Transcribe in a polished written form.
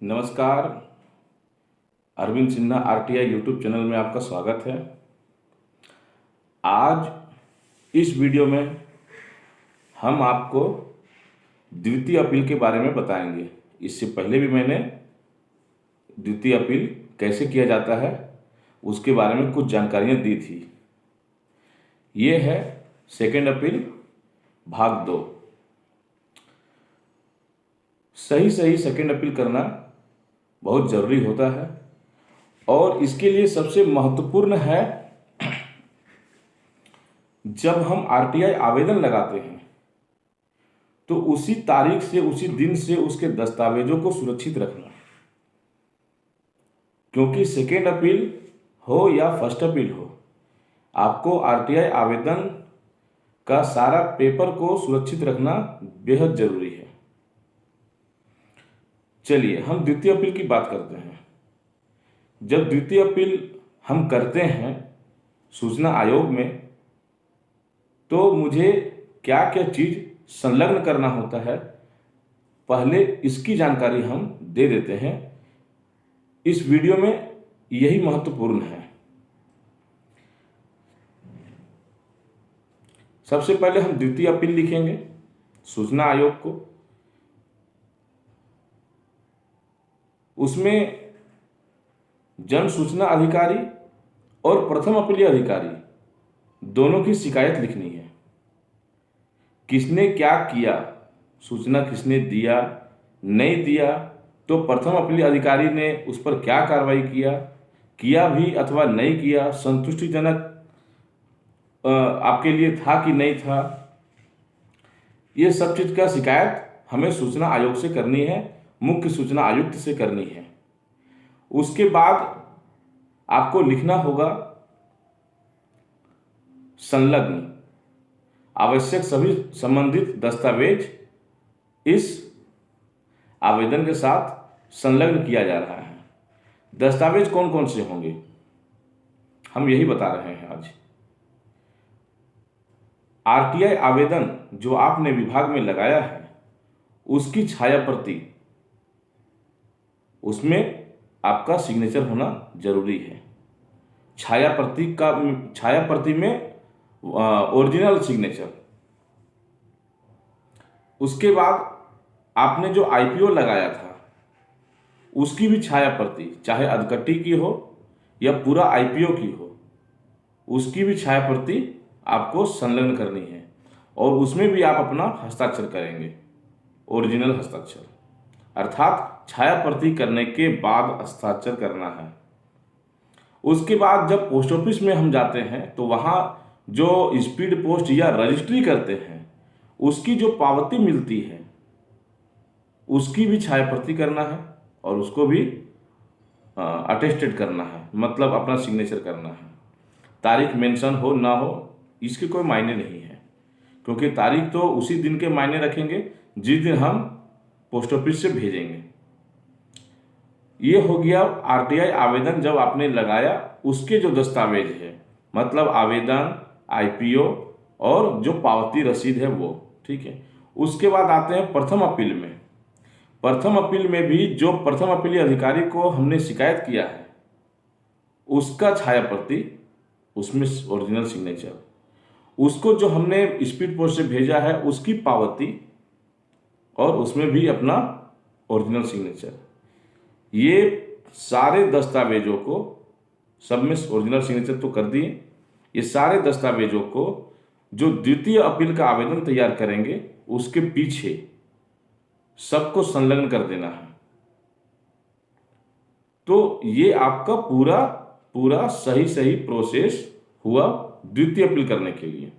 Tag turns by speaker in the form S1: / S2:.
S1: नमस्कार। Arvind Sinha RTI YouTube channel में आपका स्वागत है। आज इस वीडियो में हम आपको द्वितीय अपील के बारे में बताएंगे। इससे पहले भी मैंने द्वितीय अपील कैसे किया जाता है उसके बारे में कुछ जानकारियां दी थी। ये है सेकेंड अपील भाग 2। सही सेकेंड अपील करना बहुत ज़रूरी होता है और इसके लिए सबसे महत्वपूर्ण है जब हम आरटीआई आवेदन लगाते हैं तो उसी तारीख से उसी दिन से उसके दस्तावेजों को सुरक्षित रखना, क्योंकि सेकेंड अपील हो या फर्स्ट अपील हो, आपको आरटीआई आवेदन का सारा पेपर को सुरक्षित रखना बेहद जरूरी है। चलिए हम द्वितीय अपील की बात करते हैं। जब द्वितीय अपील हम करते हैं सूचना आयोग में तो मुझे क्या क्या चीज संलग्न करना होता है, पहले इसकी जानकारी हम दे देते हैं। इस वीडियो में यही महत्वपूर्ण है। सबसे पहले हम द्वितीय अपील लिखेंगे सूचना आयोग को। उसमें जन सूचना अधिकारी और प्रथम अपीलीय अधिकारी दोनों की शिकायत लिखनी है। किसने क्या किया, सूचना किसने दिया, नहीं दिया, तो प्रथम अपीलीय अधिकारी ने उस पर क्या कार्रवाई किया भी अथवा नहीं किया, संतुष्टिजनक आपके लिए था कि नहीं था, ये सब चीज का शिकायत हमें सूचना आयोग से करनी है, मुख्य सूचना आयुक्त से करनी है। उसके बाद आपको लिखना होगा संलग्न आवश्यक सभी संबंधित दस्तावेज इस आवेदन के साथ संलग्न किया जा रहा है। दस्तावेज कौन कौन से होंगे हम यही बता रहे हैं आज। आरटीआई आवेदन जो आपने विभाग में लगाया है उसकी छाया प्रति, उसमें आपका सिग्नेचर होना जरूरी है। छाया प्रति में ओरिजिनल सिग्नेचर। उसके बाद आपने जो आईपीओ लगाया था उसकी भी छाया प्रति, चाहे अधकट्टी की हो या पूरा आईपीओ की हो, उसकी भी छाया प्रति आपको संलग्न करनी है और उसमें भी आप अपना हस्ताक्षर करेंगे, ओरिजिनल हस्ताक्षर, अर्थात छाया प्रति करने के बाद हस्ताक्षर करना है। उसके बाद जब पोस्ट ऑफिस में हम जाते हैं तो वहाँ जो स्पीड पोस्ट या रजिस्ट्री करते हैं उसकी जो पावती मिलती है उसकी भी छाया प्रति करना है और उसको भी अटेस्टेड करना है, मतलब अपना सिग्नेचर करना है। तारीख मेंशन हो ना हो इसके कोई मायने नहीं है, क्योंकि तारीख तो उसी दिन के मायने रखेंगे जिस दिन हम पोस्ट ऑफिस से भेजेंगे। ये हो गया आरटीआई आवेदन जब आपने लगाया उसके जो दस्तावेज है, मतलब आवेदन, आईपीओ और जो पावती रसीद है वो, ठीक है। उसके बाद आते हैं प्रथम अपील में। प्रथम अपील में भी जो प्रथम अपीलीय अधिकारी को हमने शिकायत किया है उसका छाया प्रति, उसमें ओरिजिनल सिग्नेचर, उसको जो हमने स्पीड पोस्ट से भेजा है उसकी पावती और उसमें भी अपना ओरिजिनल सिग्नेचर। ये सारे दस्तावेजों को, सब में ओरिजिनल सिग्नेचर तो कर दिए, ये सारे दस्तावेजों को जो द्वितीय अपील का आवेदन तैयार करेंगे उसके पीछे सबको संलग्न कर देना है। तो ये आपका पूरा सही प्रोसेस हुआ द्वितीय अपील करने के लिए।